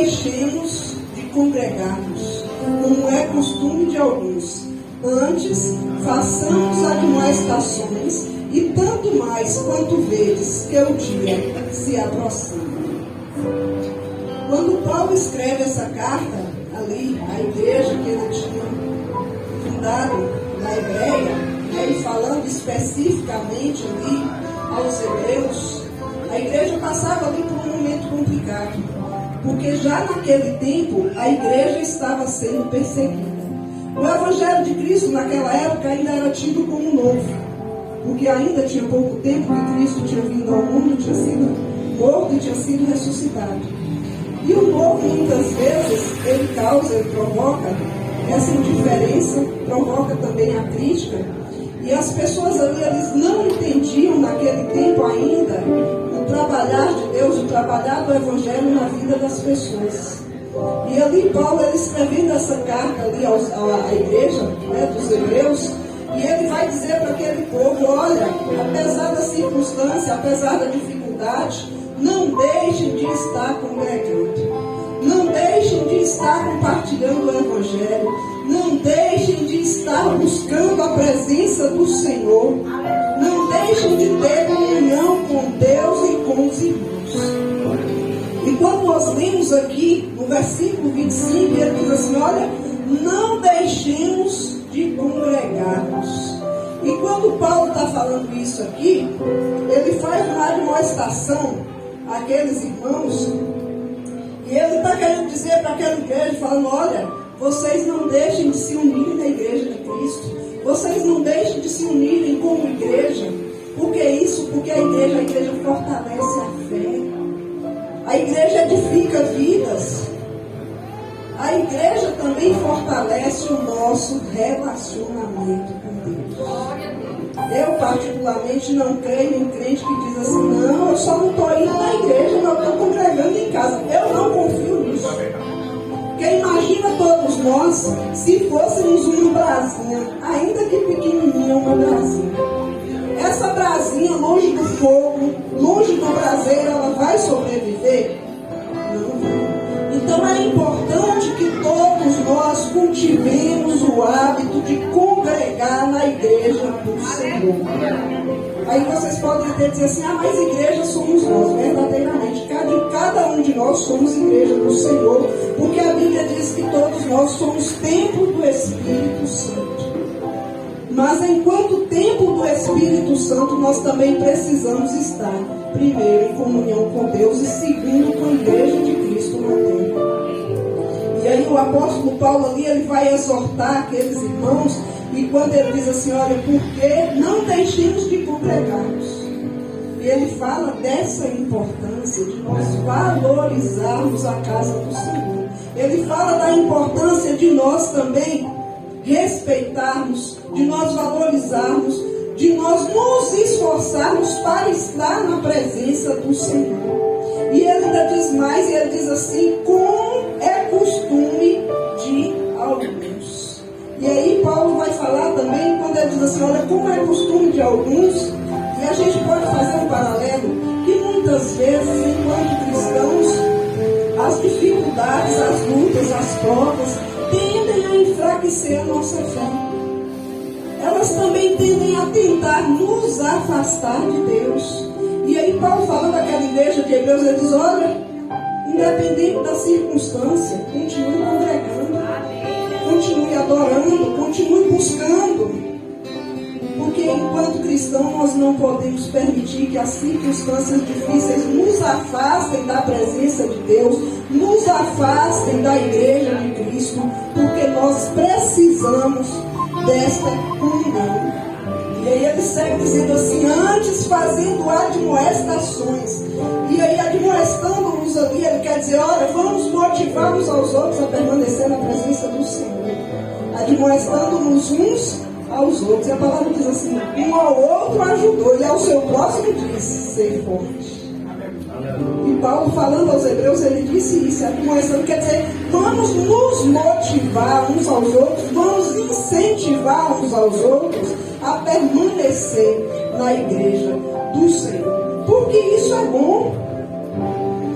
deixemos de congregar-nos, como é costume de alguns. Antes, façamos admoestações, e tanto mais quanto vedes que o dia se aproxima. Quando Paulo escreve essa carta ali, à igreja que ele tinha fundado na Hebreia, e falando especificamente ali aos hebreus, a igreja passava ali por um momento complicado, porque já naquele tempo a igreja estava sendo perseguida. O Evangelho de Cristo naquela época ainda era tido como novo, porque ainda tinha pouco tempo que Cristo tinha vindo ao mundo, tinha sido morto e tinha sido ressuscitado. E o novo, muitas vezes, ele causa, ele provoca essa indiferença, provoca também a crítica. E as pessoas ali, eles não entendiam naquele tempo ainda o trabalhar de Deus, o trabalhar do Evangelho na vida das pessoas. E ali Paulo, ele escrevendo essa carta ali à igreja, né, dos hebreus, e ele vai dizer para aquele povo: olha, apesar da circunstância, apesar da dificuldade, não deixem de estar congregando, não deixem de estar compartilhando o Evangelho, não deixem de estar buscando a presença do Senhor, não deixem de ter comunhão com Deus e com os irmãos. E quando nós lemos aqui no versículo 25, ele diz assim: olha, não deixemos de congregar-nos. E quando Paulo está falando isso aqui, ele faz uma admoestação àqueles irmãos, e ele está querendo dizer para aquela igreja, falando: olha, vocês não deixem de se unirem na igreja de Cristo, vocês não deixem de se unirem como igreja. Por que isso? Porque a igreja fortalece a fé, a igreja edifica vidas, a igreja também fortalece o nosso relacionamento com Deus. Eu particularmente não creio em crente que diz assim: não, eu só não estou indo na igreja, não estou congregando em casa. Eu não confio nisso. Porque imagina todos nós, se fôssemos uma brasinha, ainda que pequenininha, uma brasinha. Essa brasinha, longe do fogo, longe do braseiro, ela vai sobreviver? Não vai. Então é importante que todos nós cultivemos o hábito de congregar na igreja do Senhor. Aí vocês podem até dizer assim: ah, mas igreja somos nós. Verdadeiramente, cada um de nós somos igreja do Senhor, porque a Bíblia diz que todos nós somos templo do Espírito Santo. Mas enquanto templo do Espírito Santo, nós também precisamos estar, primeiro, em comunhão com Deus, e segundo, com a igreja de Cristo na terra. E aí o apóstolo Paulo ali, ele vai exortar aqueles irmãos, e quando ele diz assim: olha, porque não deixemos de congregar-nos. E ele fala dessa importância de nós valorizarmos a casa do Senhor. Ele fala da importância de nós também respeitarmos, de nós valorizarmos, de nós nos esforçarmos para estar na presença do Senhor. E ele ainda diz mais, e ele diz assim: como é costume de alguns. E aí Paulo vai falar também, quando ele diz assim: olha, como é costume de alguns, e a gente pode fazer um paralelo, que muitas vezes, enquanto cristãos, as dificuldades, as lutas, as provas, tendem a enfraquecer a nossa fé. Elas também tendem a tentar nos afastar de Deus. E aí Paulo, falando daquela igreja de Hebreus, ele diz: olha, independente da circunstância, continue congregando, continue adorando, continue buscando. Porque enquanto cristão nós não podemos permitir que as circunstâncias difíceis nos afastem da presença de Deus, nos afastem da igreja de Cristo, porque nós precisamos desta comunhão. E aí ele segue dizendo assim: antes fazendo admoestações. E aí admoestando-nos ali, ele quer dizer: olha, vamos motivar uns aos outros a permanecer na presença do Senhor. Admoestando-nos uns aos outros. E a palavra diz assim: um ao outro ajudou, e ao seu próximo diz: ser forte. E Paulo, falando aos hebreus, ele disse isso, admoestando, quer dizer, vamos nos motivar uns aos outros, vamos incentivar uns aos outros a permanecer na igreja do Senhor, porque isso é bom.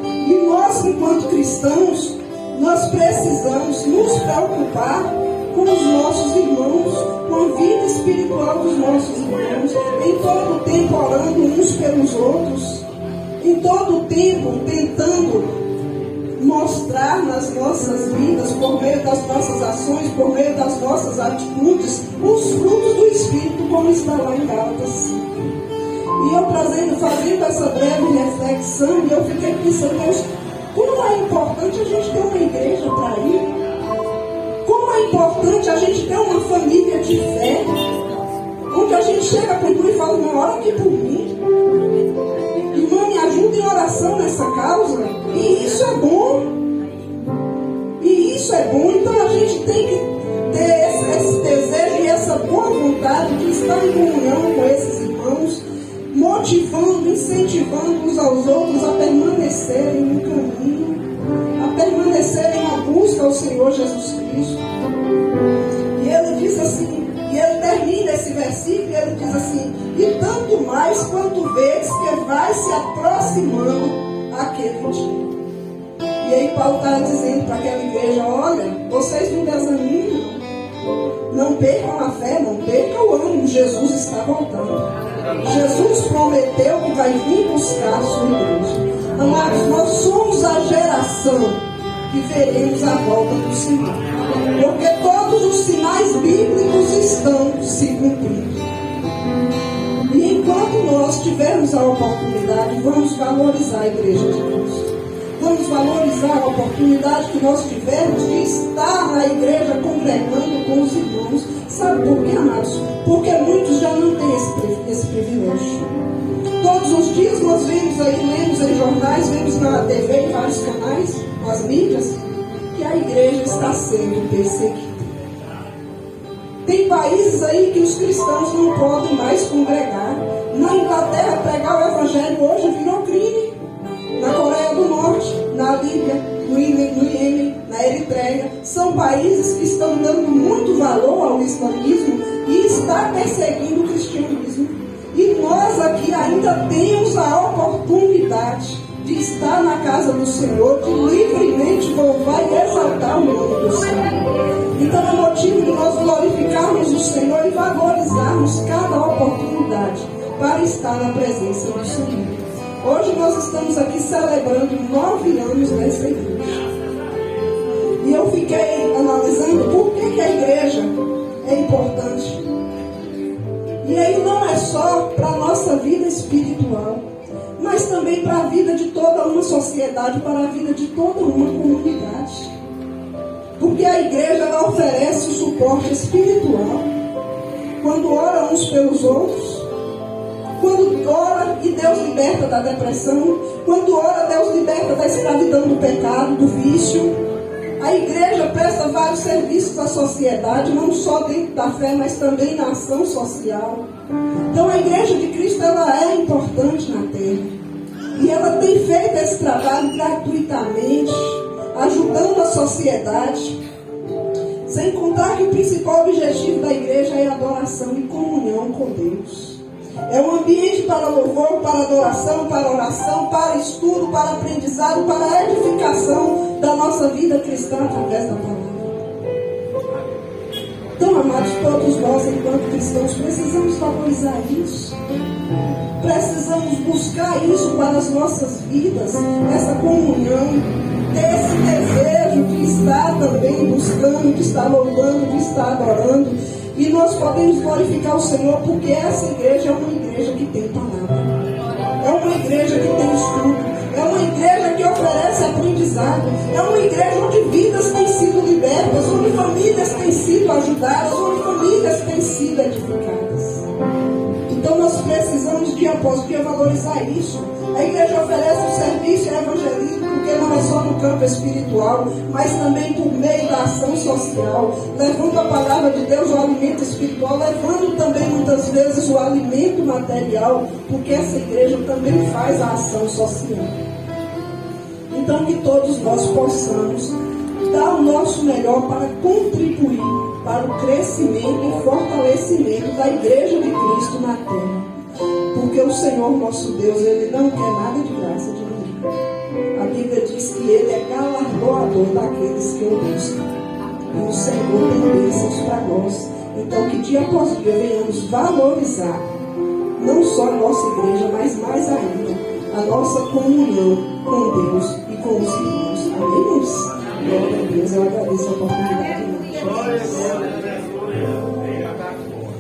E nós que enquanto cristãos, nós precisamos nos preocupar com os nossos irmãos, com a vida espiritual dos nossos irmãos, em todo o tempo orando uns pelos outros, em todo o tempo tentando mostrar nas nossas vidas, por meio das nossas ações, por meio das nossas atitudes, os frutos do Espírito, como está lá em Gálatas 5. E eu fazendo essa breve reflexão, e eu fiquei pensando, Deus, como é importante a gente ter uma igreja para ir. Como é importante a gente ter uma família de fé, onde a gente chega para o irmão e fala, irmão, ora aqui por mim. Irmão, me ajuda em oração nessa causa. E isso é bom. E isso é bom. Então a gente tem que ter esse desejo e essa boa vontade de estar em comunhão com esses irmãos, motivando, incentivando uns aos outros a permanecerem no caminho, a permanecerem na busca ao Senhor Jesus Cristo. E ele diz assim, e ele termina esse versículo e ele diz assim, e tanto mais quanto vês que vai se aproximando aquele dia. E aí Paulo está dizendo para aquela igreja, olha, vocês não desanimem, não percam a fé, não percam o ânimo, Jesus está voltando. Jesus prometeu que vai vir buscar a sua igreja. Amados, nós somos a geração que veremos a volta do Senhor. Porque todos os sinais bíblicos estão se cumprindo. E enquanto nós tivermos a oportunidade, vamos valorizar a igreja de Cristo. Vamos valorizar a oportunidade que nós tivermos de estar na igreja congregando com os irmãos. Sabe por quê, amados? Porque muitos já não têm esse privilégio. Todos os dias nós vemos aí, lemos em jornais, vemos na TV, em vários canais, nas mídias, que a igreja está sendo perseguida. Tem países aí que os cristãos não podem mais congregar. Na Inglaterra, pregar o evangelho hoje virou crime. Na Coreia do Norte, na Líbia, no Iêmen, na Eritreia, são países que estão dando muito valor ao islamismo e está perseguindo o cristianismo. E nós aqui ainda temos a oportunidade de estar na casa do Senhor, de livremente louvar e exaltar o nome do Senhor. Então é motivo de nós glorificarmos o Senhor e valorizarmos cada oportunidade para estar na presença do Senhor. Hoje nós estamos aqui celebrando 9 anos nessa igreja. E eu fiquei analisando por que a igreja é importante. E aí não é só para a nossa vida espiritual, mas também para a vida de toda uma sociedade, para a vida de toda uma comunidade. Porque a igreja ela oferece o suporte espiritual. Quando ora uns pelos outros, quando ora e Deus liberta da depressão, quando ora Deus liberta da escravidão do pecado, do vício. A igreja presta vários serviços à sociedade, não só dentro da fé, mas também na ação social. Então a igreja de Cristo ela é importante na terra. E ela tem feito esse trabalho gratuitamente, ajudando a sociedade. Sem contar que o principal objetivo da igreja é a adoração e comunhão com Deus. É um ambiente para louvor, para adoração, para oração, para estudo, para aprendizado, para a edificação da nossa vida cristã através da palavra. Então, amados, todos nós, enquanto cristãos, precisamos valorizar isso. Precisamos buscar isso para as nossas vidas, essa comunhão, ter esse desejo de estar também buscando, de estar louvando, de estar adorando. E nós podemos glorificar o Senhor porque essa igreja é uma igreja que tem palavra. É uma igreja que tem estudo. É uma igreja que oferece aprendizado. É uma igreja onde vidas têm sido libertas, onde famílias têm sido ajudadas, onde famílias têm sido edificadas. Então nós precisamos dia após dia valorizar isso. A igreja oferece um serviço evangelístico, porque não é só no campo espiritual, mas também por meio da ação social, levando a palavra de Deus, o alimento espiritual, levando também muitas vezes o alimento material, porque essa igreja também faz a ação social. Então que todos nós possamos dar o nosso melhor para contribuir para o crescimento e fortalecimento da igreja de Cristo na terra. Porque o Senhor nosso Deus, Ele não quer nada de graça de ninguém. A Bíblia diz que e Ele é galardoador daqueles que o buscam. E o Senhor tem bênçãos para nós. Então, que dia após dia venhamos valorizar não só a nossa igreja, mas mais ainda a nossa comunhão com Deus e com os irmãos. Amém, irmãos? Glória a Deus, eu agradeço a oportunidade. Glória a Deus.